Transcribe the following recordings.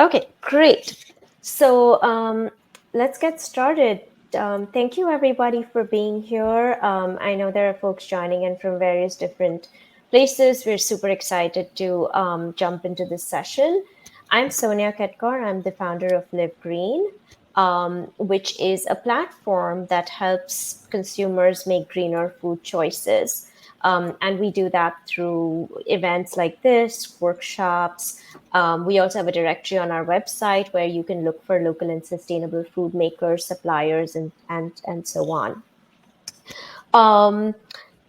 Okay, great. So let's get started. Thank you, everybody, for being here. I know there are folks joining in from various different places. We're super excited to jump into this session. I'm Sonia Ketkar. I'm the founder of Live Green, which is a platform that helps consumers make greener food choices. And we do that through events like this, workshops. We also have a directory on our website where you can look for local and sustainable food makers, suppliers, and so on. Um,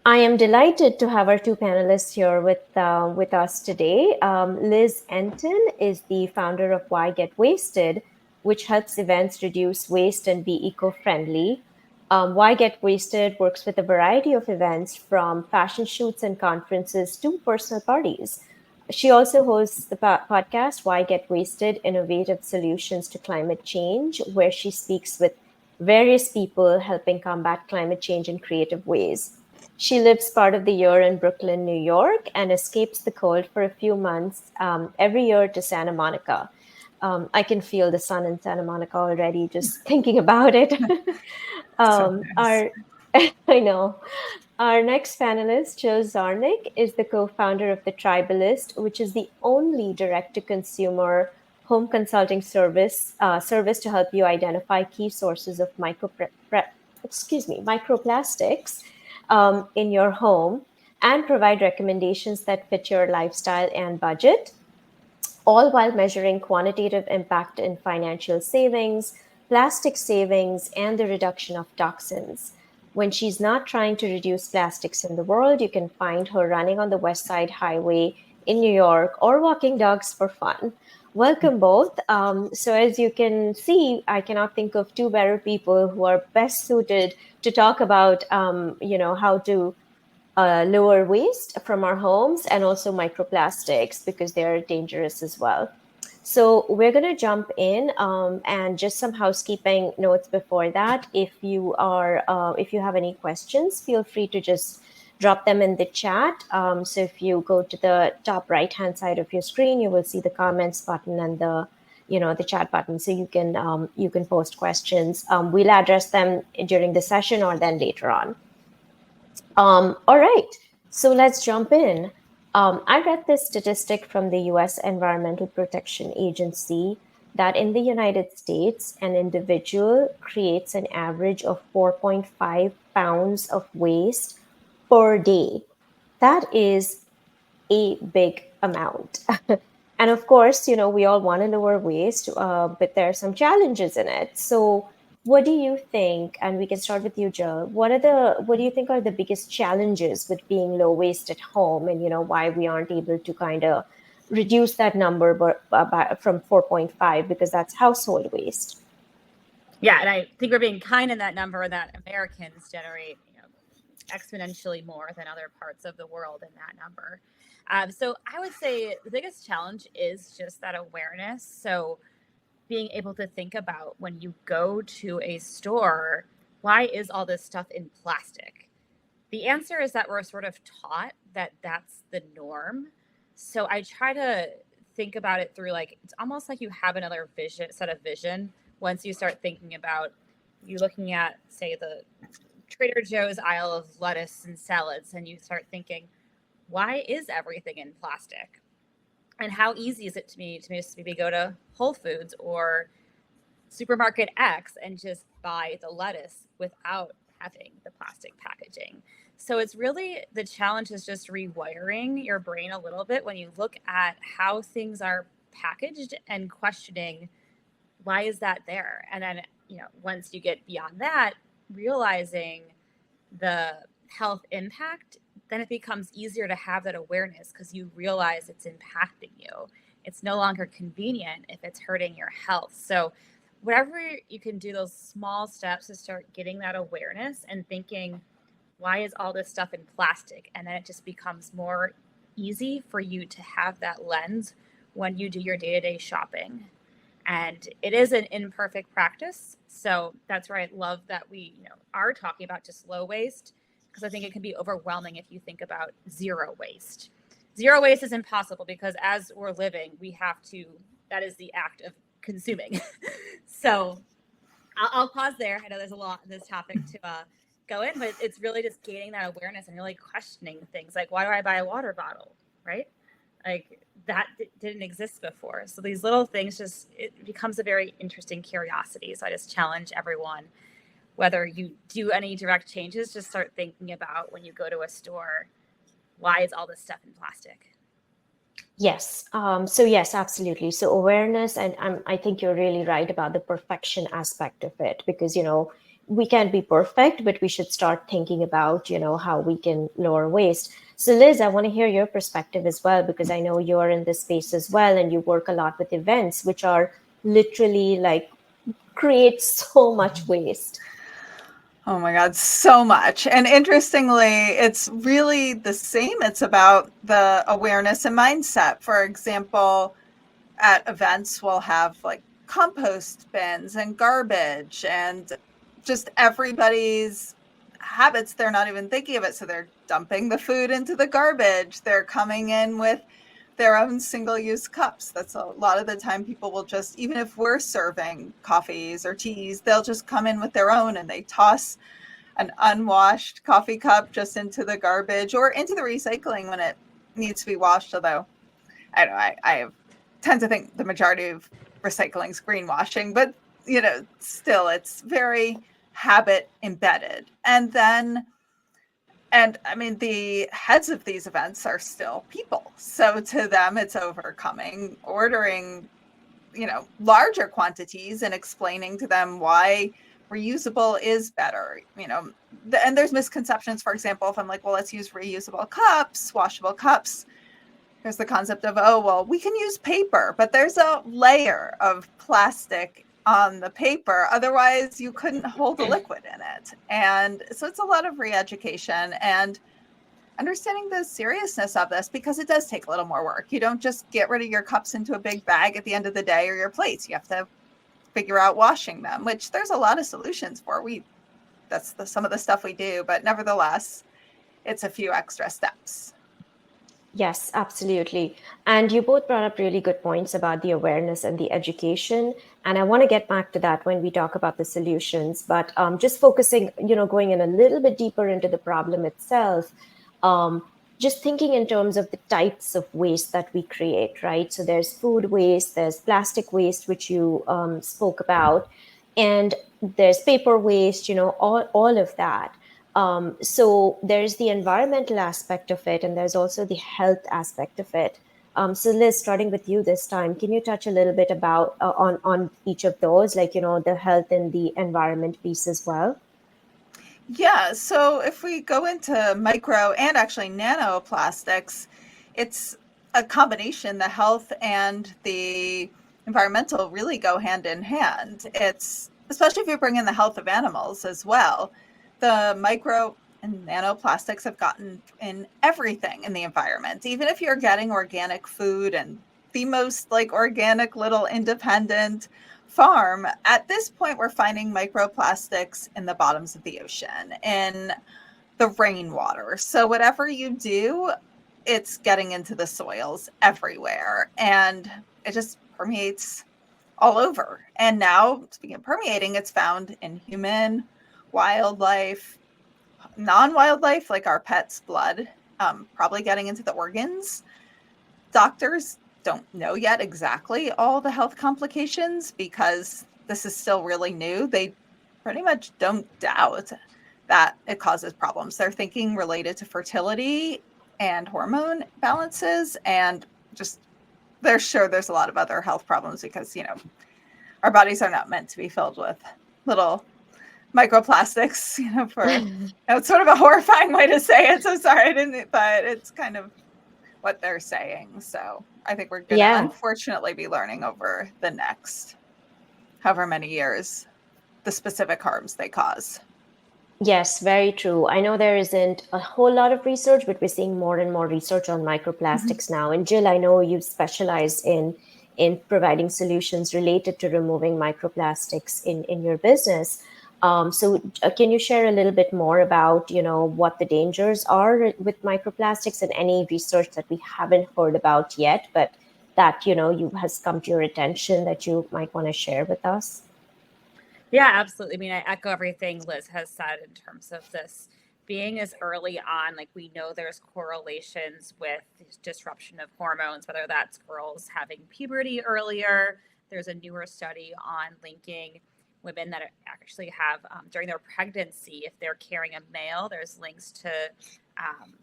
I am delighted to have our two panelists here with us today. Liz Enton is the founder of Why Get Wasted, which helps events reduce waste and be eco-friendly. Why Get Wasted works with a variety of events from fashion shoots and conferences to personal parties. She also hosts the podcast Why Get Wasted: Innovative Solutions to Climate Change, where she speaks with various people helping combat climate change in creative ways. She lives part of the year in Brooklyn, New York, and escapes the cold for a few months every year to Santa Monica. I can feel the sun in Santa Monica already just thinking about it. So nice. Our I know. Our next panelist, Joe Zarnick, is the co-founder of The Tribalist, which is the only direct-to-consumer home consulting service to help you identify key sources of microplastics in your home and provide recommendations that fit your lifestyle and budget, all while measuring quantitative impact in financial savings, plastic savings, and the reduction of toxins. When she's not trying to reduce plastics in the world, you can find her running on the West Side Highway in New York or walking dogs for fun. Welcome both. So as you can see, I cannot think of two better people who are best suited to talk about, how to lower waste from our homes and also microplastics because they're dangerous as well. So we're going to jump in and just some housekeeping notes before that. If you have any questions, feel free to just drop them in the chat. So if you go to the top right hand side of your screen, you will see the comments button and the chat button. So you can post questions. We'll address them during the session or then later on. All right, so let's jump in. I read this statistic from the US Environmental Protection Agency that in the United States, an individual creates an average of 4.5 pounds of waste per day. That is a big amount. And of course, we all want to lower waste, but there are some challenges in it. So, what do you think? And we can start with you, Jill. What do you think are the biggest challenges with being low waste at home, and why we aren't able to kind of reduce that number from 4.5 because that's household waste. Yeah, and I think we're being kind in that number that Americans generate, exponentially more than other parts of the world in that number. So I would say the biggest challenge is just that awareness. So being able to think about when you go to a store, why is all this stuff in plastic? The answer is that we're sort of taught that that's the norm. So I try to think about it through it's almost like you have another set of vision once you start thinking about you looking at, say, the Trader Joe's aisle of lettuce and salads, and you start thinking, why is everything in plastic? And how easy is it to me to just maybe go to Whole Foods or supermarket X and just buy the lettuce without having the plastic packaging? So it's really, the challenge is just rewiring your brain a little bit when you look at how things are packaged and questioning why is that there? And then, once you get beyond that, realizing the health impact, then it becomes easier to have that awareness because you realize it's impacting you. It's no longer convenient if it's hurting your health. So whatever you can do, those small steps to start getting that awareness and thinking, why is all this stuff in plastic? And then it just becomes more easy for you to have that lens when you do your day-to-day shopping. And it is an imperfect practice. So that's where I love that we are talking about just low waste, because I think it can be overwhelming if you think about zero waste. Zero waste is impossible because as we're living, we have to that is the act of consuming. So I'll pause there. I know there's a lot in this topic to go in, but it's really just gaining that awareness and really questioning things like, why do I buy a water bottle, right? Like that didn't exist before. So these little things it becomes a very interesting curiosity. So I just challenge everyone, whether you do any direct changes, just start thinking about when you go to a store, why is all this stuff in plastic? Yes. So yes, absolutely. So awareness, and I think you're really right about the perfection aspect of it, because, we can't be perfect, but we should start thinking about, how we can lower waste. So Liz, I want to hear your perspective as well, because I know you're in this space as well, and you work a lot with events, which are literally like create so much waste. Oh my God, so much. And interestingly, it's really the same. It's about the awareness and mindset. For example, at events, we'll have like compost bins and garbage and just everybody's habits. They're not even thinking of it. So they're dumping the food into the garbage. They're coming in with their own single-use cups. That's a lot of the time people will just, even if we're serving coffees or teas, they'll just come in with their own and they toss an unwashed coffee cup just into the garbage or into the recycling when it needs to be washed. Although I don't know, I tend to think the majority of recycling is greenwashing, but still it's very habit embedded. And I mean, the heads of these events are still people. So to them, it's overcoming, ordering, larger quantities and explaining to them why reusable is better. And there's misconceptions. For example, if I'm like, well, let's use reusable cups, washable cups. There's the concept of, oh, well, we can use paper, but there's a layer of plastic on the paper. Otherwise, you couldn't hold a liquid in it. And so it's a lot of re-education and understanding the seriousness of this, because it does take a little more work. You don't just get rid of your cups into a big bag at the end of the day, or your plates. You have to figure out washing them, which there's a lot of solutions for. That's some of the stuff we do, but nevertheless, it's a few extra steps. Yes, absolutely. And you both brought up really good points about the awareness and the education. And I want to get back to that when we talk about the solutions. But just focusing, going in a little bit deeper into the problem itself, just thinking in terms of the types of waste that we create, right? So there's food waste, there's plastic waste, which you spoke about, and there's paper waste, all of that. So there's the environmental aspect of it, and there's also the health aspect of it. So Liz, starting with you this time, can you touch a little bit about on each of those, like, the health and the environment piece as well? Yeah, so if we go into micro and actually nanoplastics, it's a combination. The health and the environmental really go hand in hand. It's especially if you bring in the health of animals as well. The micro and nanoplastics have gotten in everything in the environment. Even if you're getting organic food and the most like organic little independent farm, at this point we're finding microplastics in the bottoms of the ocean, in the rainwater. So whatever you do, it's getting into the soils everywhere, and it just permeates all over. And now, speaking of permeating, it's found in human, wildlife, non-wildlife, like our pets' blood, probably getting into the organs. Doctors don't know yet exactly all the health complications because this is still really new. They pretty much don't doubt that it causes problems. They're thinking related to fertility and hormone balances, and just they're sure there's a lot of other health problems because, our bodies are not meant to be filled with little microplastics, it's sort of a horrifying way to say it. So sorry, but it's kind of what they're saying. So I think we're going to unfortunately be learning over the next however many years the specific harms they cause. Yes, very true. I know there isn't a whole lot of research, but we're seeing more and more research on microplastics now. And Jill, I know you specialize in providing solutions related to removing microplastics in your business. So can you share a little bit more about, what the dangers are with microplastics and any research that we haven't heard about yet, but that, you has come to your attention that you might want to share with us? Yeah, absolutely. I mean, I echo everything Liz has said in terms of this being as early on. Like, we know there's correlations with disruption of hormones, whether that's girls having puberty earlier. There's a newer study on linking women that actually have during their pregnancy, if they're carrying a male, there's links to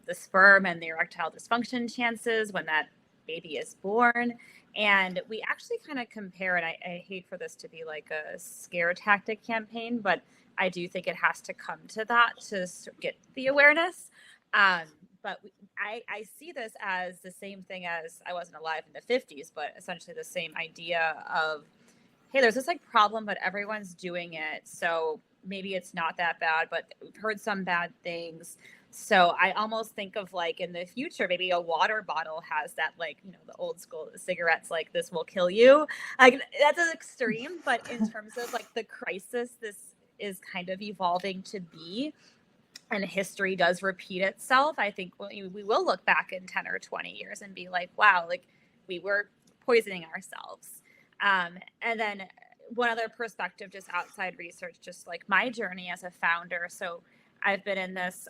the sperm and the erectile dysfunction chances when that baby is born. And we actually kind of compare, and I hate for this to be like a scare tactic campaign, but I do think it has to come to that to get the awareness. But I see this as the same thing as I wasn't alive in the 50s, but essentially the same idea of, hey, there's this like problem, but everyone's doing it. So maybe it's not that bad, but we've heard some bad things. So I almost think of like in the future, maybe a water bottle has that, like, the old school cigarettes, like this will kill you. Like, that's an extreme, but in terms of like the crisis, this is kind of evolving to be, and history does repeat itself. I think we will look back in 10 or 20 years and be like, wow, like we were poisoning ourselves. And then one other perspective, just outside research, just like my journey as a founder. So I've been in this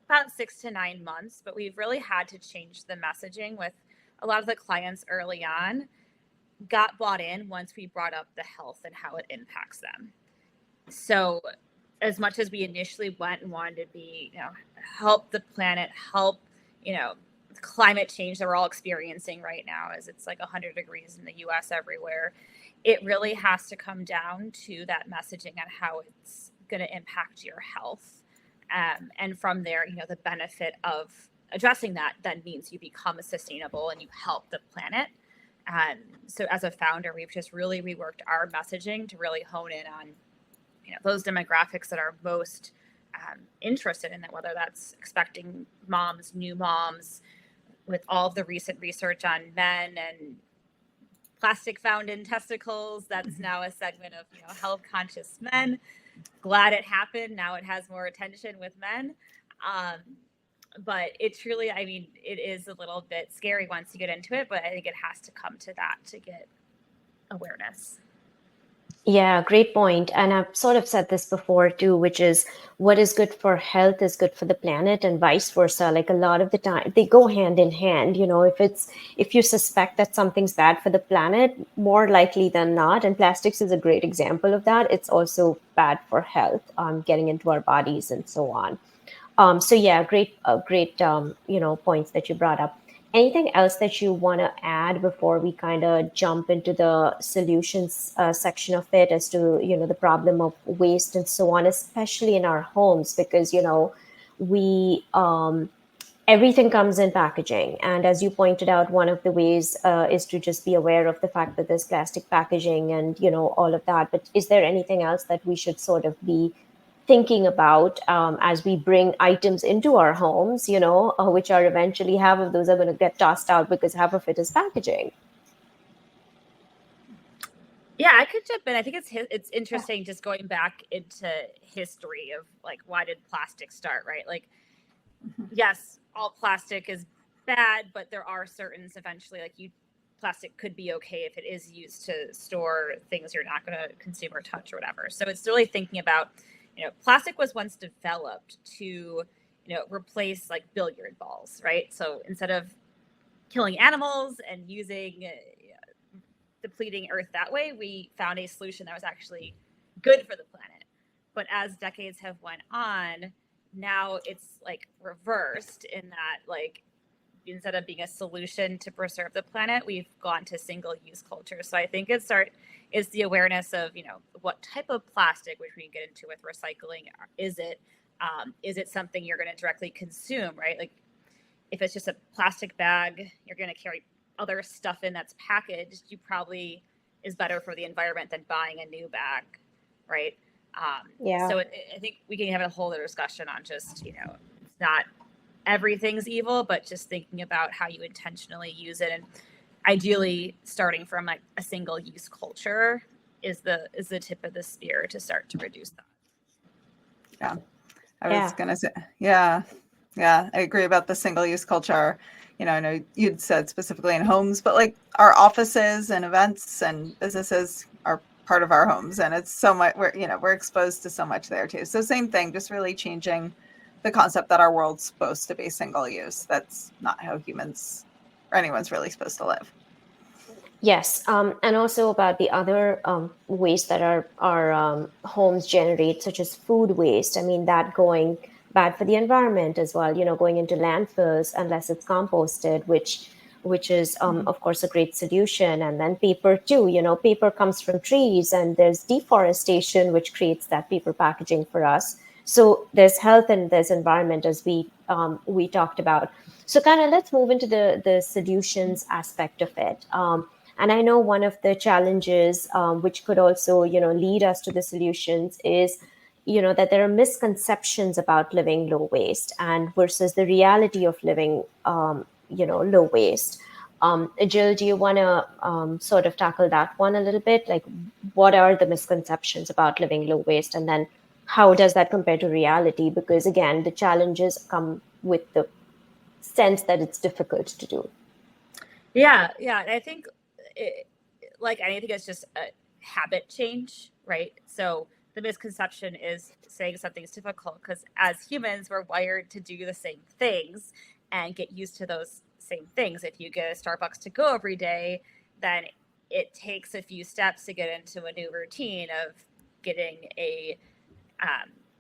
about 6 to 9 months, but we've really had to change the messaging with a lot of the clients early on got bought in once we brought up the health and how it impacts them. So as much as we initially went and wanted to be, help the planet, help, climate change that we're all experiencing right now, as it's like 100 degrees in the US everywhere, it really has to come down to that messaging on how it's going to impact your health. And from there, the benefit of addressing that then means you become sustainable and you help the planet. So as a founder, we've just really reworked our messaging to really hone in on, those demographics that are most interested in that, whether that's expecting moms, new moms, with all of the recent research on men and plastic found in testicles. That's now a segment of, health conscious men. Glad it happened. Now it has more attention with men. But it truly, I mean, it is a little bit scary once you get into it, but I think it has to come to that to get awareness. Yeah, great point. And I've sort of said this before too, which is what is good for health is good for the planet and vice versa. Like a lot of the time they go hand in hand. If you suspect that something's bad for the planet, more likely than not, and plastics is a great example of that, it's also bad for health, getting into our bodies and so on. So yeah, great points that you brought up. Anything else that you want to add before we kind of jump into the solutions section of it, as to the problem of waste and so on, especially in our homes, because we everything comes in packaging, and as you pointed out, one of the ways is to just be aware of the fact that there's plastic packaging and all of that. But is there anything else that we should sort of be thinking about as we bring items into our homes, which are eventually, half of those are going to get tossed out because half of it is packaging? Yeah, I could jump in. I think it's interesting just going back into history of like, why did plastic start, right? Like, yes, all plastic is bad, but there are certain eventually, like plastic could be okay if it is used to store things you're not going to consume or touch or whatever. So it's really thinking about, plastic was once developed to, replace like billiard balls, right? So instead of killing animals and using depleting Earth that way, we found a solution that was actually good for the planet. But as decades have went on, now it's like reversed in that, like, instead of being a solution to preserve the planet, we've gone to single-use culture. So I think is the awareness of, what type of plastic, which we can get into with recycling, is it something you're going to directly consume, right? Like, if it's just a plastic bag, you're going to carry other stuff in that's packaged, you probably is better for the environment than buying a new bag, right? Yeah. So I think we can have a whole other discussion on just, it's not everything's evil, but just thinking about how you intentionally use it, and ideally starting from like a single use culture is the tip of the spear to start to reduce that. Yeah, I was gonna say, yeah, I agree about the single use culture. I know you'd said specifically in homes, but like our offices and events and businesses are part of our homes, and it's so much, we're exposed to so much there too. So same thing, just really changing the concept that our world's supposed to be single use. That's not how humans or anyone's really supposed to live. Yes, and also about the other waste that our homes generate, such as food waste. I mean, that going bad for the environment as well. Going into landfills unless it's composted, which is of course a great solution. And then paper too. Paper comes from trees, and there's deforestation, which creates that paper packaging for us. So there's health and there's environment, as we talked about. So kind of let's move into the solutions aspect of it. And I know one of the challenges, which could also, lead us to the solutions is, that there are misconceptions about living low waste and versus the reality of living, low waste. Jill, do you want to sort of tackle that one a little bit? Like, what are the misconceptions about living low waste? And then how does that compare to reality? Because again, the challenges come with the sense that it's difficult to do. Yeah. And I think like anything, it's just a habit change, right? So the misconception is saying something's difficult because as humans, we're wired to do the same things and get used to those same things. If you get a Starbucks to go every day, then it takes a few steps to get into a new routine of getting a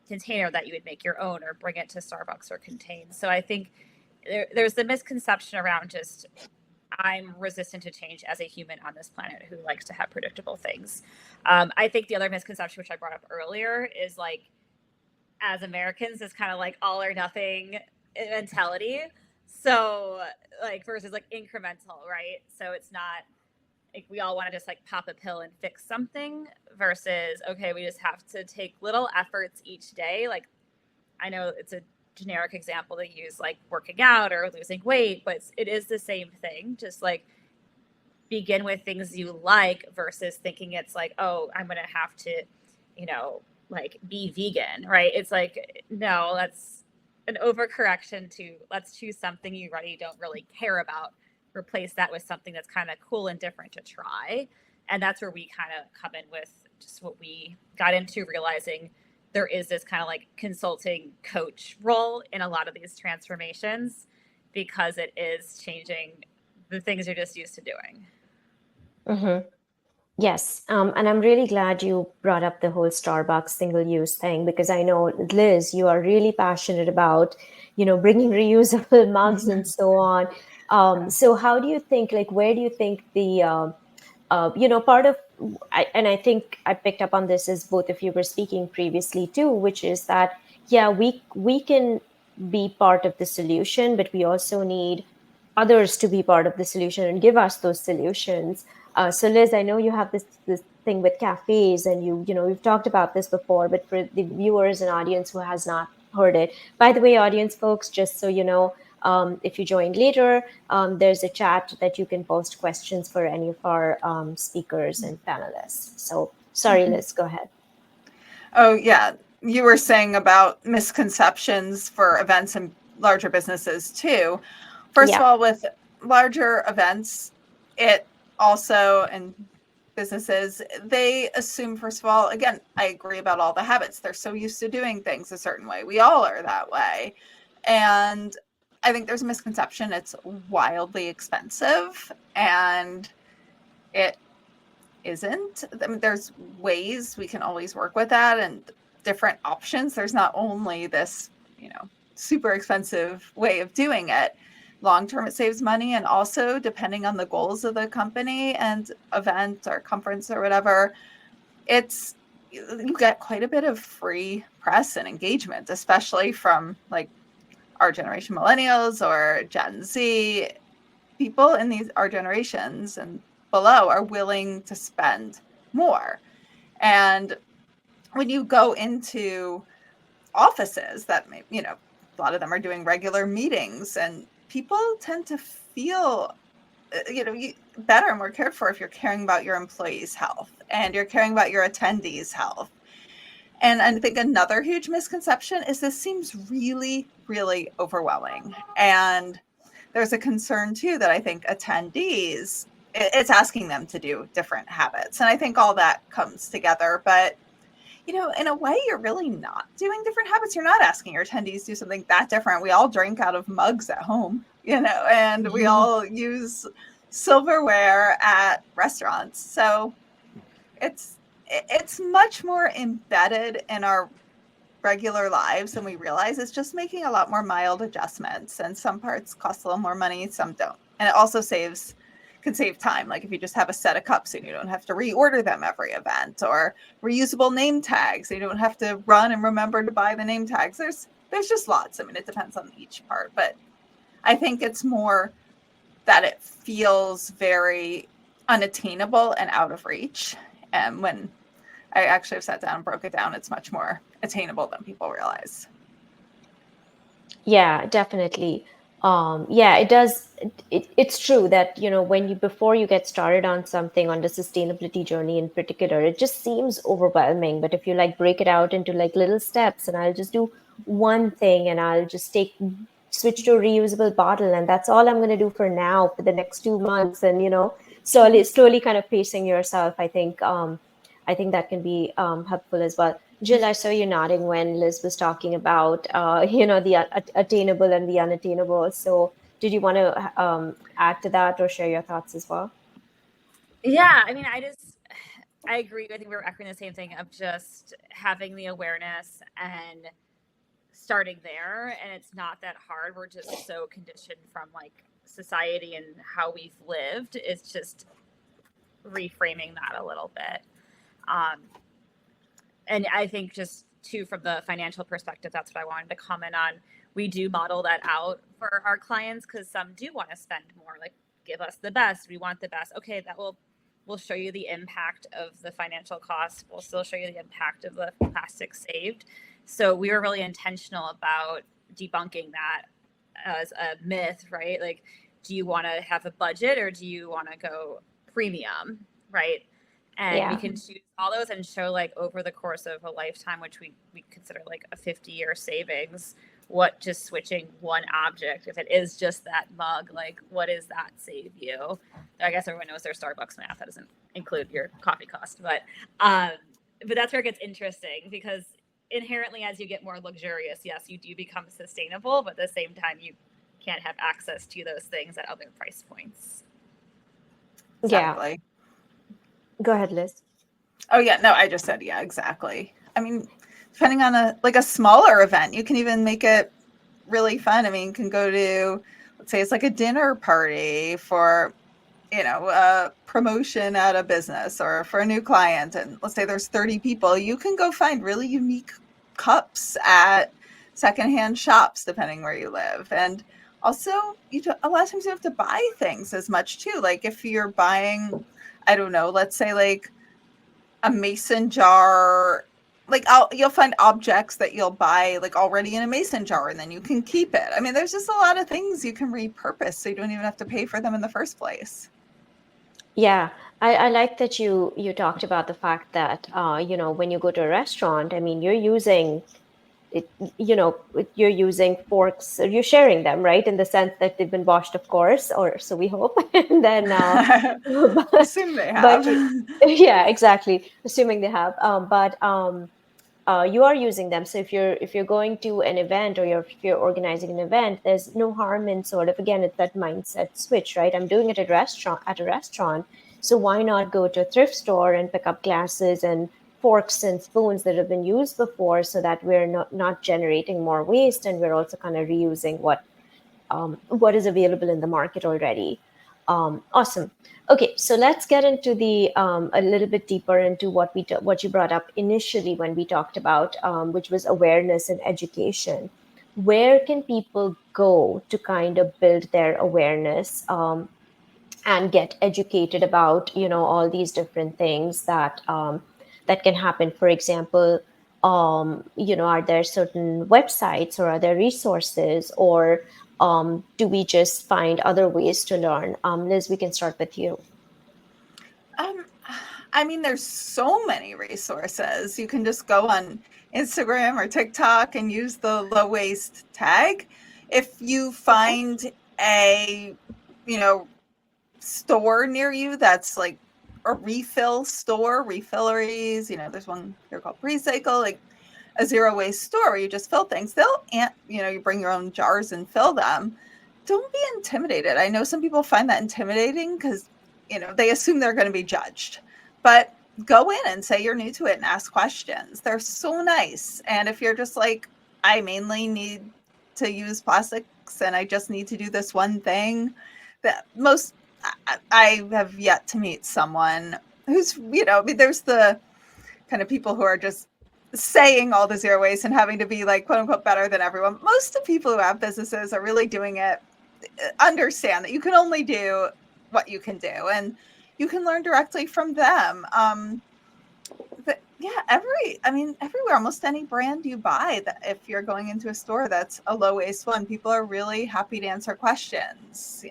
container that you would make your own or bring it to Starbucks or contain. So I think there's the misconception around just I'm resistant to change as a human on this planet who likes to have predictable things. I think the other misconception, which I brought up earlier, is like, as Americans, is kind of like all or nothing mentality. So like versus like incremental, right? So it's not like we all want to just like pop a pill and fix something versus, okay, we just have to take little efforts each day. Like I know it's a generic example to use, like working out or losing weight, but it is the same thing. Just like begin with things you like versus thinking it's like, oh, I'm going to have to, like be vegan, right? It's like, no, that's an overcorrection to let's choose something you already don't really care about. Replace that with something that's kind of cool and different to try. And that's where we kind of come in with just what we got into, realizing there is this kind of like consulting coach role in a lot of these transformations because it is changing the things you're just used to doing. Mm-hmm. Yes, and I'm really glad you brought up the whole Starbucks single-use thing because I know, Liz, you are really passionate about, bringing reusable mugs and so on. So how do you think, like, where do you think the part of, and I think I picked up on this as both of you were speaking previously too, which is that, yeah, we can be part of the solution, but we also need others to be part of the solution and give us those solutions. So Liz, I know you have this thing with cafes, and we've talked about this before, but for the viewers and audience who has not heard it, by the way, audience folks, just so you know, if you join later, there's a chat that you can post questions for any of our speakers and panelists. So sorry, Liz, go ahead. Oh, yeah. You were saying about misconceptions for events and larger businesses too. First of all, with larger events, it also, and businesses, they assume, first of all, again, I agree about all the habits. They're so used to doing things a certain way. We all are that way. And I think there's a misconception it's wildly expensive, and it isn't. I mean, there's ways we can always work with that and different options. There's not only this, super expensive way of doing it. Long term, it saves money, and also depending on the goals of the company and event or conference or whatever, you get quite a bit of free press and engagement, especially from like our generation, millennials or Gen Z. People in our generations and below are willing to spend more. And when you go into offices that, a lot of them are doing regular meetings, and people tend to feel, better and more cared for if you're caring about your employees' health and you're caring about your attendees' health. And I think another huge misconception is this seems really, really overwhelming. And there's a concern too that I think attendees, it's asking them to do different habits. And I think all that comes together. But, in a way, you're really not doing different habits. You're not asking your attendees to do something that different. We all drink out of mugs at home, and we all use silverware at restaurants. So it's much more embedded in our regular lives than we realize. It's just making a lot more mild adjustments, and some parts cost a little more money, some don't. And it also can save time. Like if you just have a set of cups and you don't have to reorder them every event, or reusable name tags, so you don't have to run and remember to buy the name tags. There's just lots. I mean, it depends on each part, but I think it's more that it feels very unattainable and out of reach. And when I actually have sat down and broke it down, it's much more attainable than people realize. Yeah, definitely. Yeah, it does. It's true that, before you get started on something, on the sustainability journey in particular, it just seems overwhelming. But if you break it out into little steps, and I'll just do one thing, and I'll just switch to a reusable bottle, and that's all I'm going to do for now for the next 2 months, and slowly kind of pacing yourself. I think that can be helpful as well. Jill, I saw you nodding when Liz was talking about, the attainable and the unattainable. So did you want to add to that or share your thoughts as well? Yeah, I mean, I agree. I think we were echoing the same thing of just having the awareness and starting there. And it's not that hard. We're just so conditioned from society and how we've lived. It's just reframing that a little bit. And I think just too, from the financial perspective, that's what I wanted to comment on. We do model that out for our clients because some do want to spend more, give us the best. We want the best. Okay, we'll show you the impact of the financial cost. We'll still show you the impact of the plastic saved. So we were really intentional about debunking that as a myth, right? Do you want to have a budget or do you want to go premium, right? And we can choose all those and show over the course of a lifetime, which we consider a 50-year savings, what just switching one object, if it is just that mug, what does that save you? I guess everyone knows their Starbucks math. That doesn't include your coffee cost, but that's where it gets interesting because inherently as you get more luxurious, yes, you do become sustainable, but at the same time, you can't have access to those things at other price points. Exactly. Yeah. Go ahead, Liz. Oh, yeah. No, I just said, yeah, exactly. I mean, depending on a smaller event, you can even make it really fun. I mean, you can go to, let's say it's a dinner party for, a promotion at a business or for a new client. And let's say there's 30 people. You can go find really unique cups at secondhand shops, depending where you live. And also, a lot of times you have to buy things as much too. If you're buying, I don't know, let's say a mason jar, you'll find objects that you'll buy already in a mason jar and then you can keep it. I mean, there's just a lot of things you can repurpose so you don't even have to pay for them in the first place. Yeah, I like that you talked about the fact that, when you go to a restaurant, I mean, you're using it, you're using forks, or you're sharing them, right? In the sense that they've been washed, of course, or so we hope. And then, assume they have. Yeah, exactly. Assuming they have. But you are using them. So if you're going to an event or if you're organizing an event, there's no harm in sort of, again, it's that mindset switch, right? I'm doing it at a restaurant. So why not go to a thrift store and pick up glasses and forks and spoons that have been used before, so that we're not generating more waste, and we're also kind of reusing what is available in the market already. Awesome. Okay, so let's get into a little bit deeper into what you brought up initially when we talked about, which was awareness and education. Where can people go to kind of build their awareness and get educated about all these different things that can happen? For example, are there certain websites or are there resources, or do we just find other ways to learn? Liz, we can start with you. I mean, there's so many resources. You can just go on Instagram or TikTok and use the low waste tag. If you find a, you know, store near you that's like a refill store, refilleries, you know, there's one here called Recycle, like a zero waste store where you just fill things. You bring your own jars and fill them. Don't be intimidated. I know some people find that intimidating because, they assume they're going to be judged, but go in and say you're new to it and ask questions. They're so nice. And if you're just like, I mainly need to use plastics and I just need to do this one thing, I have yet to meet someone who's, there's the kind of people who are just saying all the zero waste and having to be like, quote unquote, better than everyone. Most of the people who have businesses are really doing it, understand that you can only do what you can do and you can learn directly from them. Everywhere, almost any brand you buy, that if you're going into a store that's a low waste one, people are really happy to answer questions.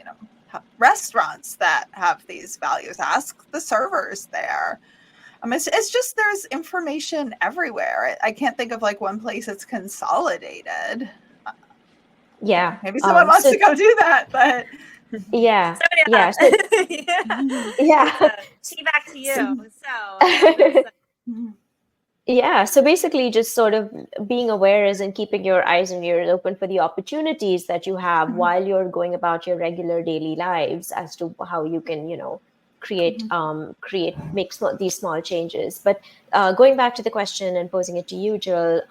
Restaurants that have these values, ask the servers there. It's just there's information everywhere. I can't think of like one place it's consolidated. Yeah. Maybe someone wants to go do that, but yeah. Yeah. So, yeah. See, back to you. So yeah. So basically just sort of being aware is and keeping your eyes and ears open for the opportunities that you have while you're going about your regular daily lives as to how you can, make these small changes. But going back to the question and posing it to you, Jill,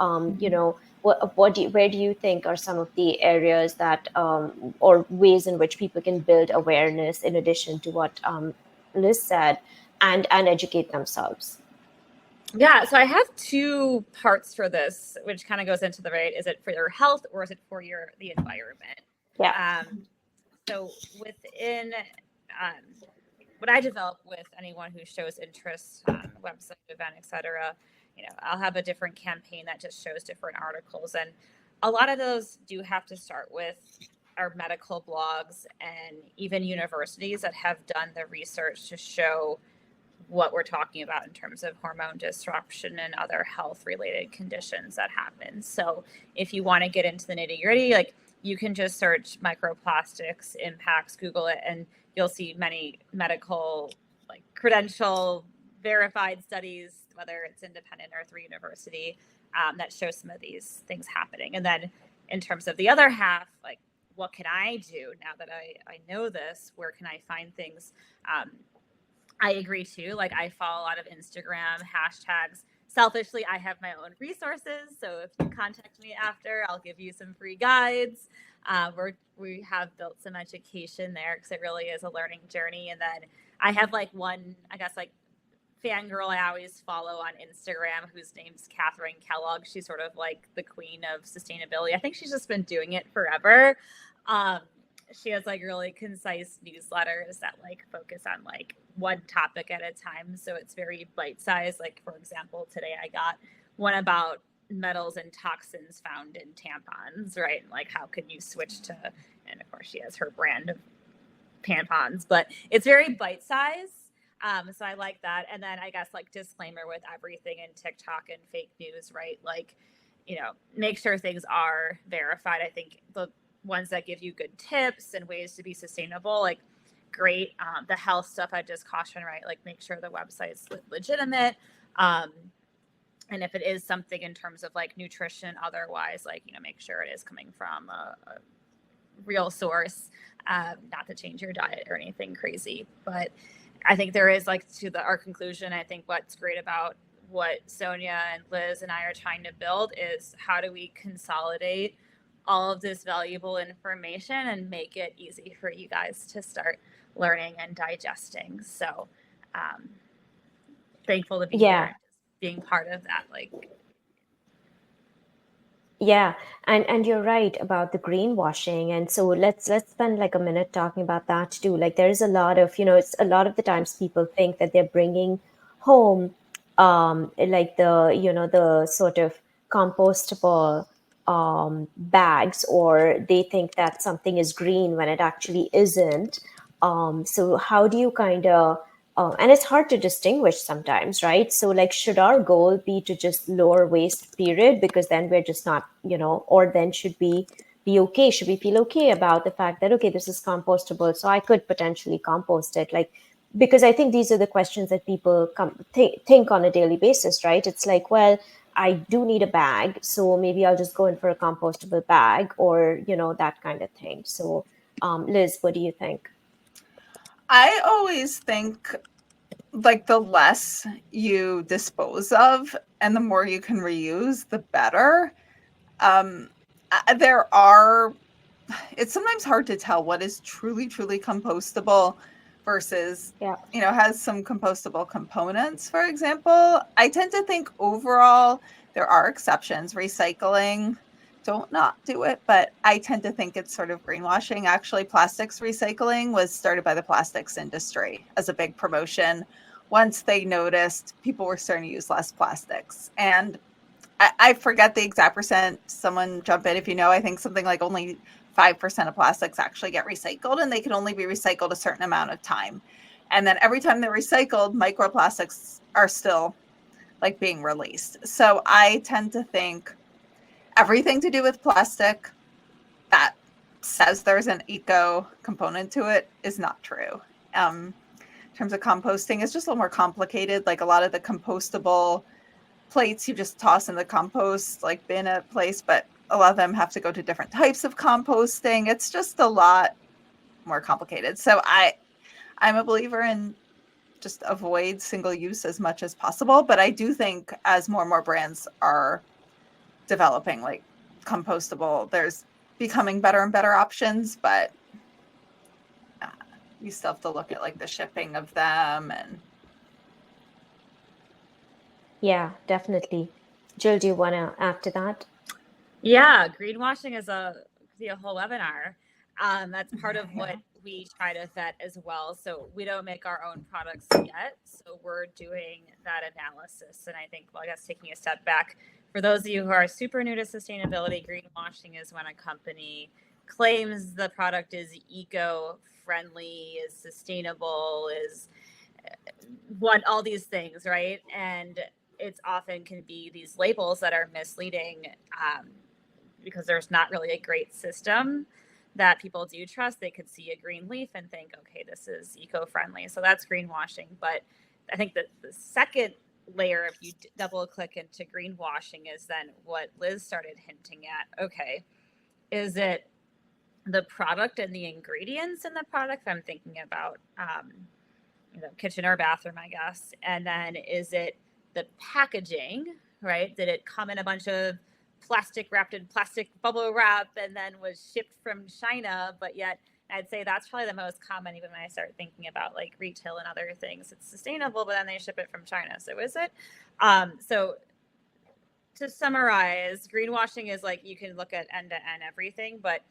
where do you think are some of the areas that or ways in which people can build awareness in addition to what Liz said and educate themselves? Yeah, so I have two parts for this, which kind of goes into the right. Is it for your health or is it for the environment? Yeah. So within what I develop with anyone who shows interest on website, event, etc., I'll have a different campaign that just shows different articles, and a lot of those do have to start with our medical blogs and even universities that have done the research to show what we're talking about in terms of hormone disruption and other health related conditions that happen. So if you want to get into the nitty gritty, like you can just search microplastics impacts, Google it, and you'll see many medical, like credential verified studies, whether it's independent or through university, that show some of these things happening. And then in terms of the other half, like what can I do now that I know this? Where can I find things? I agree too. Like I follow a lot of Instagram hashtags. Selfishly, I have my own resources. So if you contact me after, I'll give you some free guides. We have built some education there because it really is a learning journey. And then I have like one, I guess, like fangirl I always follow on Instagram whose name's Catherine Kellogg. She's sort of like the queen of sustainability. I think she's just been doing it forever. She has like really concise newsletters that like focus on like one topic at a time. So it's very bite-sized. Like, for example, today I got one about metals and toxins found in tampons, right? And like, how can you switch to, and of course she has her brand of tampons, but it's very bite-sized. So I like that. And then I guess like disclaimer with everything in TikTok and fake news, right? Like, make sure things are verified. I think the ones that give you good tips and ways to be sustainable, like great. The health stuff, I just caution, right? Like make sure the website's legitimate. And if it is something in terms of like nutrition, otherwise, like, make sure it is coming from a real source, not to change your diet or anything crazy. But I think there is like our conclusion. I think what's great about what Sonia and Liz and I are trying to build is how do we consolidate all of this valuable information and make it easy for you guys to start learning and digesting. So thankful to be here and just being part of that. Yeah, and you're right about the greenwashing, and so let's spend like a minute talking about that too. Like there is a lot of, it's a lot of the times people think that they're bringing home like the sort of compostable bags, or they think that something is green when it actually isn't. So how do you kind of and it's hard to distinguish sometimes, right? So like, should our goal be to just lower waste period, because then we're just not, or then should we be okay? Should we feel okay about the fact that, okay, this is compostable, so I could potentially compost it? Like, because I think these are the questions that people think on a daily basis, right? It's like, well, I do need a bag, so maybe I'll just go in for a compostable bag, or, that kind of thing. So, Liz, what do you think? I always think like the less you dispose of and the more you can reuse, the better. There are, it's sometimes hard to tell what is truly, truly compostable versus, Yeah. has some compostable components, for example. I tend to think overall there are exceptions. Recycling, don't not do it, but I tend to think it's sort of greenwashing. Actually, plastics recycling was started by the plastics industry as a big promotion. Once they noticed people were starting to use less plastics. And I forget the exact percent. Someone jump in if you know. I think something like only 5% of plastics actually get recycled, and they can only be recycled a certain amount of time. And then every time they're recycled, microplastics are still like being released. So I tend to think everything to do with plastic that says there's an eco component to it is not true. In terms of composting, it's just a little more complicated. Like a lot of the compostable plates you just toss in the compost like bin at place, but a lot of them have to go to different types of composting. It's just a lot more complicated. So I'm a believer in just avoid single use as much as possible, but I do think as more and more brands are developing like compostable, there's becoming better and better options, but you still have to look at like the shipping of them. And Yeah, definitely. Jill, do you want to add to that? Yeah, greenwashing is be a whole webinar. That's part of what we try to vet as well. So we don't make our own products yet. So we're doing that analysis. And I think, well, I guess taking a step back, for those of you who are super new to sustainability, greenwashing is when a company claims the product is eco-friendly, is sustainable, is what all these things, right? And it's often can be these labels that are misleading, because there's not really a great system that people do trust. They could see a green leaf and think, okay, this is eco-friendly. So that's greenwashing. But I think that the second layer, if you double click into greenwashing, is then what Liz started hinting at. Okay, is it the product and the ingredients in the product? I'm thinking about kitchen or bathroom, I guess. And then is it the packaging, right? Did it come in a bunch of plastic wrapped in plastic bubble wrap and then was shipped from China? But yet I'd say that's probably the most common, even when I start thinking about like retail and other things. It's sustainable, but then they ship it from China. So is it? So to summarize, greenwashing is like you can look at end to end everything, but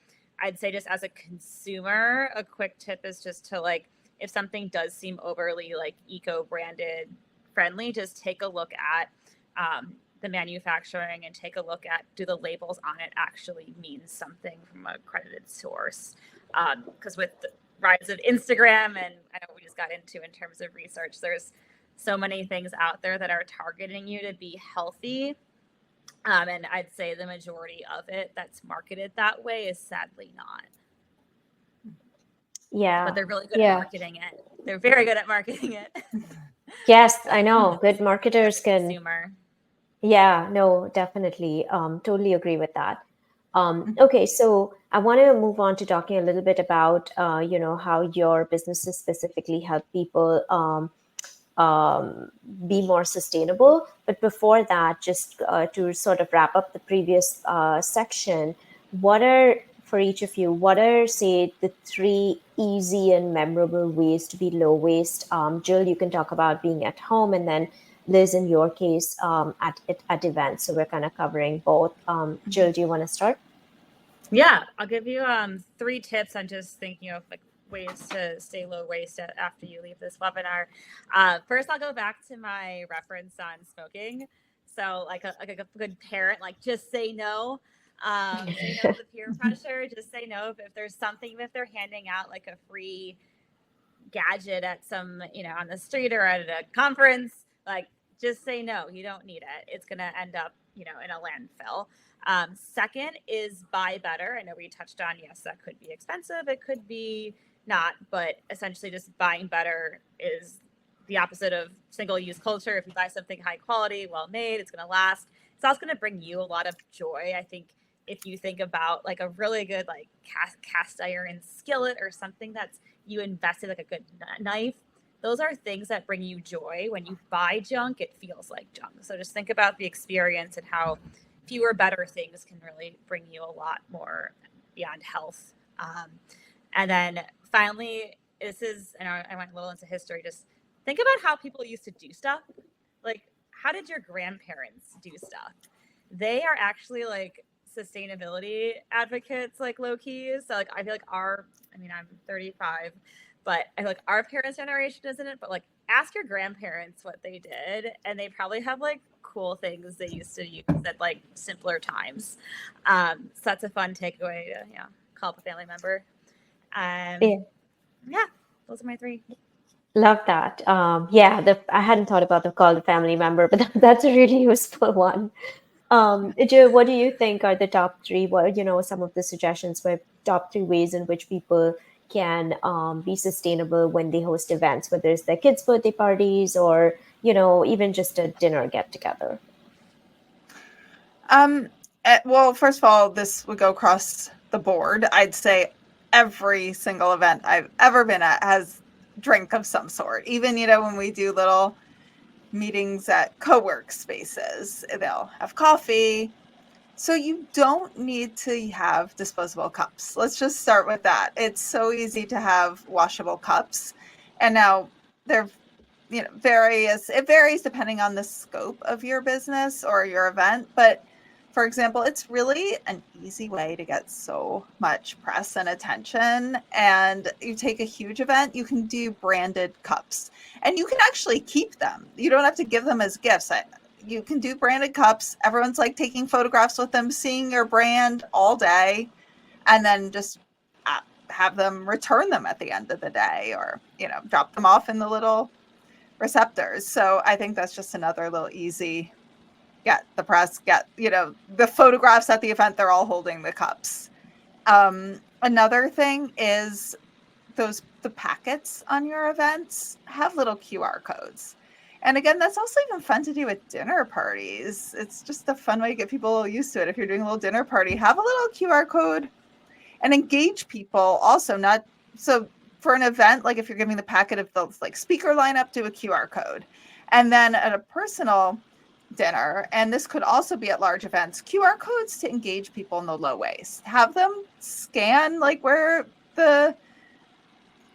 I'd say just as a consumer, a quick tip is just to like, if something does seem overly like eco-branded friendly, just take a look at the manufacturing and take a look at, do the labels on it actually mean something from a credited source? Because with the rise of Instagram, and I know we just got into in terms of research, there's so many things out there that are targeting you to be healthy. And I'd say the majority of it that's marketed that way is sadly not. Yeah. But they're really good at marketing it. They're very good at marketing it. Yes, I know. Good marketers can. Consumer. Yeah, no, definitely. Totally agree with that. Okay, so I want to move on to talking a little bit about, how your businesses specifically help people be more sustainable. But before that, just to sort of wrap up the previous section, for each of you, what are, say, the 3 easy and memorable ways to be low waste? Jill, you can talk about being at home, and then Liz, in your case, at events. So we're kind of covering both. Jill, do you want to start? Yeah, I'll give you 3 tips. I'm just thinking of like ways to stay low waste after you leave this webinar. First, I'll go back to my reference on smoking. So like a good parent, like just say no. Say no to the peer pressure. Just say no if there's something, if they're handing out like a free gadget at some, on the street or at a conference, like just say no, you don't need it. It's going to end up in a landfill. Second is buy better. I know we touched on, yes, that could be expensive. It could be not, but essentially just buying better is the opposite of single use culture. If you buy something high quality, well made, it's going to last. It's also going to bring you a lot of joy. I think if you think about like a really good like cast iron skillet or something that's you invested, like a good knife, those are things that bring you joy. When you buy junk, it feels like junk. So just think about the experience and how fewer better things can really bring you a lot more beyond health. And then finally, this is, and I went a little into history, just think about how people used to do stuff. Like, how did your grandparents do stuff? They are actually like sustainability advocates, like low key. So like, I feel like I'm 35, but I feel like our parents' generation isn't it, but like ask your grandparents what they did, and they probably have like cool things they used to use at like simpler times. So that's a fun takeaway to call up a family member. Yeah. Yeah, those are my three. Love that. I hadn't thought about the call the family member, but that's a really useful one. Joe, what do you think are the top three? What, some of the suggestions for top three ways in which people can be sustainable when they host events, whether it's their kids' birthday parties or, even just a dinner get together? Well, first of all, this would go across the board. I'd say every single event I've ever been at has drink of some sort. Even, when we do little meetings at co-work spaces, they'll have coffee. So you don't need to have disposable cups. Let's just start with that. It's so easy to have washable cups. And now they're, it varies depending on the scope of your business or your event. But for example, it's really an easy way to get so much press and attention. And you take a huge event, you can do branded cups and you can actually keep them. You don't have to give them as gifts. You can do branded cups. Everyone's like taking photographs with them, seeing your brand all day, and then just have them return them at the end of the day or, drop them off in the little receptors. So I think that's just another little easy get the press, get, the photographs at the event, they're all holding the cups. Another thing is the packets on your events have little QR codes. And again, that's also even fun to do at dinner parties. It's just a fun way to get people used to it. If you're doing a little dinner party, have a little QR code and engage people also. Not so for an event, like if you're giving the packet of the like speaker lineup, do a QR code. And then at a personal dinner, and this could also be at large events, QR codes to engage people in the low waste. Have them scan like where the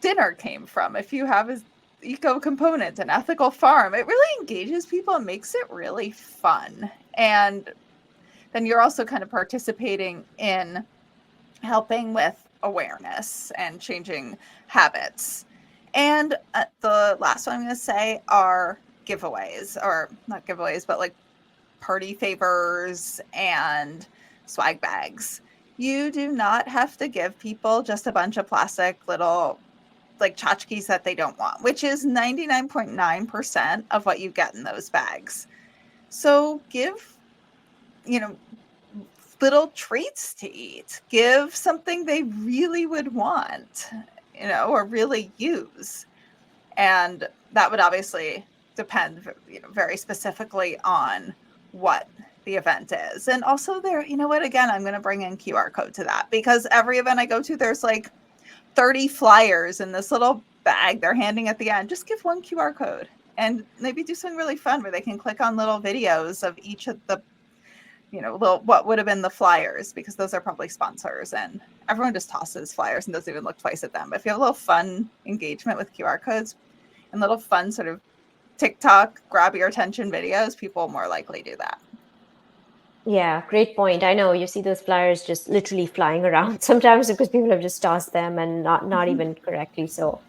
dinner came from. If you have an eco component, an ethical farm, it really engages people and makes it really fun. And then you're also kind of participating in helping with awareness and changing habits. And the last one I'm going to say are giveaways, or not giveaways, but like party favors and swag bags. You do not have to give people just a bunch of plastic little like tchotchkes that they don't want, which is 99.9% of what you get in those bags. So give, little treats to eat. Give something they really would want, or really use. And that would obviously depend, very specifically on what the event is. And also there, again, I'm going to bring in QR code to that, because every event I go to, there's like 30 flyers in this little bag they're handing at the end. Just give one QR code and maybe do something really fun where they can click on little videos of each of the, what would have been the flyers, because those are probably sponsors and everyone just tosses flyers and doesn't even look twice at them. But if you have a little fun engagement with QR codes and little fun sort of TikTok grab your attention videos, people are more likely to do that. Yeah, great point. I know you see those flyers just literally flying around sometimes because people have just tossed them and not even correctly. So,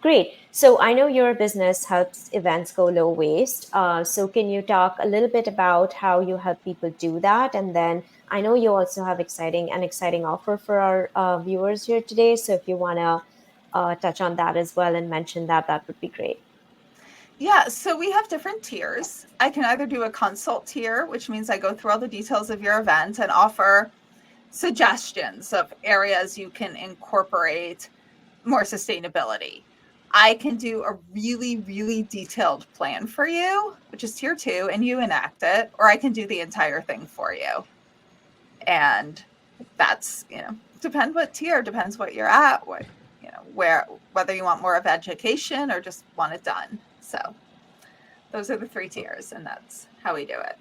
great. So I know your business helps events go low waste. So can you talk a little bit about how you help people do that? And then I know you also have an exciting offer for our viewers here today. So if you want to touch on that as well and mention that, that would be great. Yeah, so we have different tiers. I can either do a consult tier, which means I go through all the details of your event and offer suggestions of areas you can incorporate more sustainability. I can do a really, really detailed plan for you, which is tier 2, and you enact it, or I can do the entire thing for you. And that's, depends what you're at, whether you want more of education or just want it done. So those are the 3 tiers, and that's how we do it.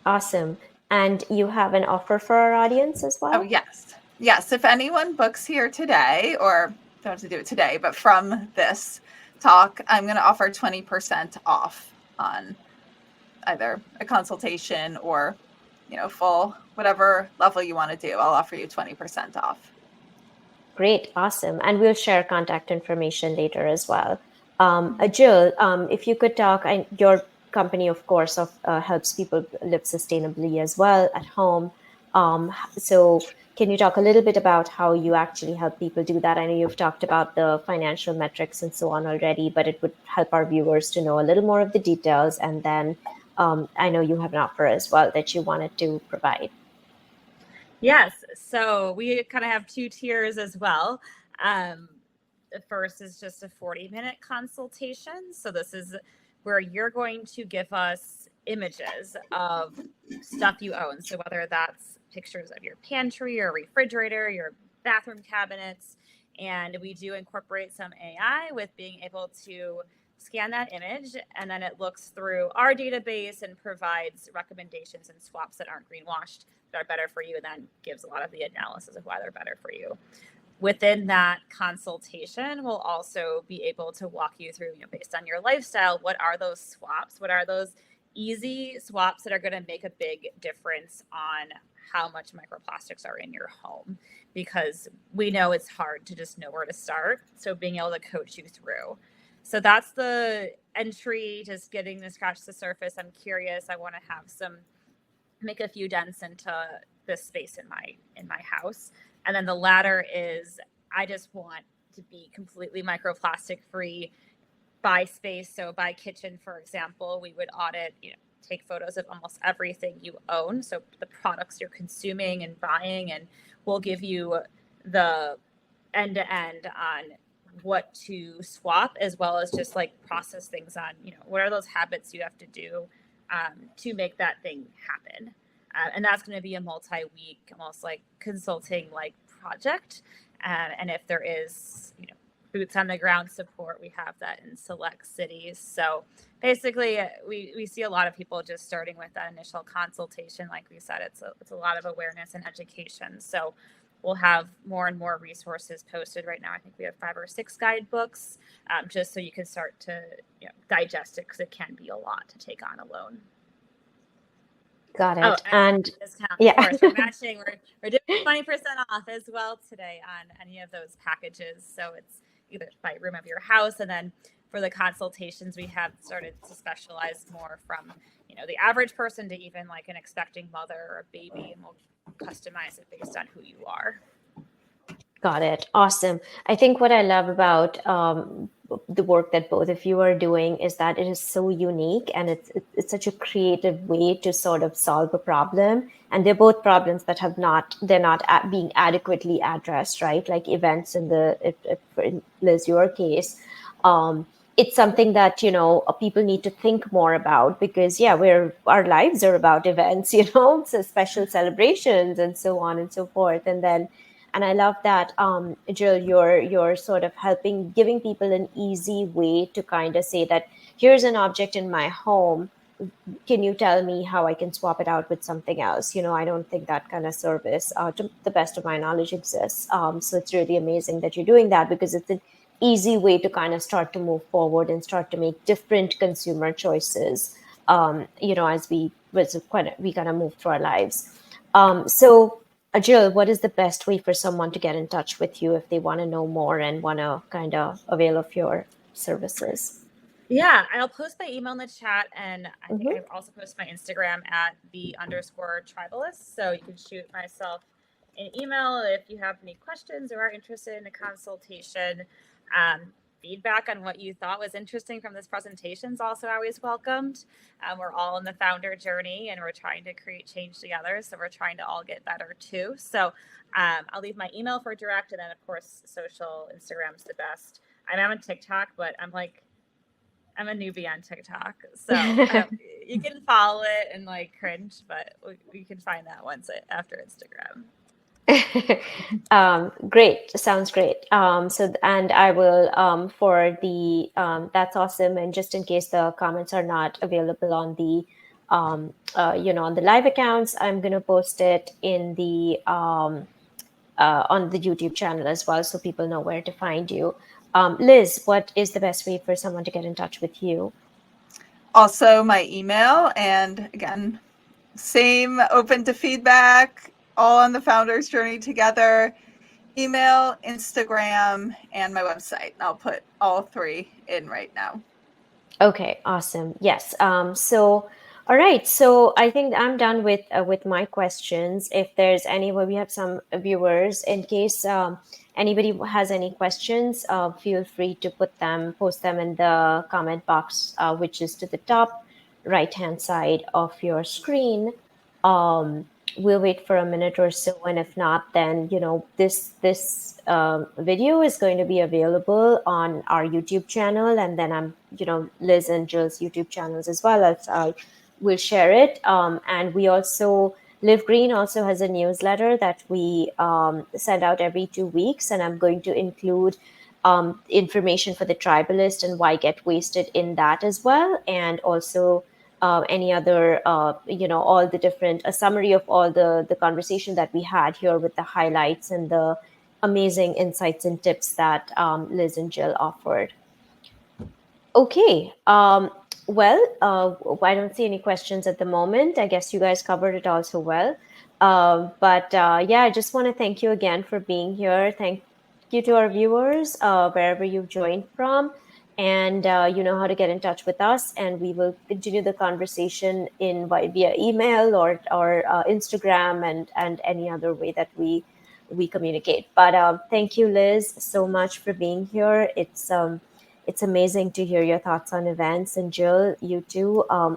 Awesome. And you have an offer for our audience as well? Oh, yes. Yes. If anyone books here today, or don't have to do it today, but from this talk, I'm going to offer 20% off on either a consultation or, full, whatever level you want to do. I'll offer you 20% off. Great. Awesome. And we'll share contact information later as well. Jill, if you could talk, your company, of course, helps people live sustainably as well at home. So can you talk a little bit about how you actually help people do that? I know you've talked about the financial metrics and so on already, but it would help our viewers to know a little more of the details. And then I know you have an offer as well that you wanted to provide. Yes. So we kind of have 2 tiers as well. The first is just a 40-minute consultation. So this is where you're going to give us images of stuff you own. So whether that's pictures of your pantry or refrigerator, your bathroom cabinets, and we do incorporate some AI with being able to scan that image, and then it looks through our database and provides recommendations and swaps that aren't greenwashed, that are better for you, and then gives a lot of the analysis of why they're better for you. Within that consultation, we'll also be able to walk you through, based on your lifestyle, what are those swaps? What are those easy swaps that are going to make a big difference on how much microplastics are in your home? Because we know it's hard to just know where to start. So being able to coach you through. So that's the entry, just getting to scratch the surface. I'm curious. I want to make a few dents into this space in my house. And then the latter is, I just want to be completely microplastic free by space. So by kitchen, for example, we would audit, take photos of almost everything you own. So the products you're consuming and buying, and we'll give you the end to end on what to swap, as well as just like process things on, what are those habits you have to do to make that thing happen. And that's going to be a multi-week, almost like consulting like project. And if there is, boots on the ground support, we have that in select cities. So basically, we see a lot of people just starting with that initial consultation. Like we said, it's a lot of awareness and education. So we'll have more and more resources posted right now. I think we have 5 or 6 guidebooks, just so you can start to digest it, because it can be a lot to take on alone. Got it. Oh, and discount, yeah, of course, we're matching. We're doing 20% off as well today on any of those packages. So it's either by room of your house, and then for the consultations, we have started to specialize more from the average person to even like an expecting mother or a baby, and we'll customize it based on who you are. Got it. Awesome. I think what I love about the work that both of you are doing is that it is so unique, and it's such a creative way to sort of solve a problem. And they're both problems that they're not being adequately addressed, right? Like events in Liz, your case, it's something that people need to think more about, because our lives are about events, so special celebrations and so on and so forth. And I love that, Jill, you're sort of giving people an easy way to kind of say that here's an object in my home. Can you tell me how I can swap it out with something else? I don't think that kind of service, to the best of my knowledge, exists. So it's really amazing that you're doing that, because it's an easy way to kind of start to move forward and start to make different consumer choices, as we kind of move through our lives. So Jill, what is the best way for someone to get in touch with you if they want to know more and want to kind of avail of your services? Yeah, I'll post my email in the chat, and I think I also post my Instagram at @the_tribalist. So you can shoot myself an email if you have any questions or are interested in a consultation. feedback on what you thought was interesting from this presentation is also always welcomed. We're all in the founder journey and we're trying to create change together. So we're trying to all get better too. So I'll leave my email for direct, and then of course, social. Instagram's the best. I'm on TikTok, but I'm a newbie on TikTok. So you can follow it and like cringe, but you can find that once after Instagram. Great. Sounds great. And I will, for the, that's awesome. And just in case the comments are not available on the, on the live accounts, I'm going to post it in the, on the YouTube channel as well, so people know where to find you. Liz, what is the best way for someone to get in touch with you? Also my email, and again, same, open to feedback, all on the founder's journey together. Email, Instagram, and my website. I'll put all three in right now. Okay, awesome. Yes. All right. So I think I'm done with my questions. If there's anyone, we have some viewers. In case anybody has any questions, feel free to post them in the comment box, which is to the top right-hand side of your screen. We'll wait for a minute or so, and if not, then this video is going to be available on our YouTube channel, and then I'm Liz and Jill's YouTube channels as well. We'll share it, and we also Live Green also has a newsletter that we send out every 2 weeks, and I'm going to include information for the tribalist and why get wasted in that as well, and also any other, all the different, a summary of all the conversation that we had here with the highlights and the amazing insights and tips that Liz and Jill offered. Okay. Well, I don't see any questions at the moment. I guess you guys covered it all so well. But I just want to thank you again for being here. Thank you to our viewers, wherever you've joined from. And you know how to get in touch with us, and we will continue the conversation via email or Instagram and any other way that we communicate. But thank you, Liz, so much for being here. It's amazing to hear your thoughts on events, and Jill, you too.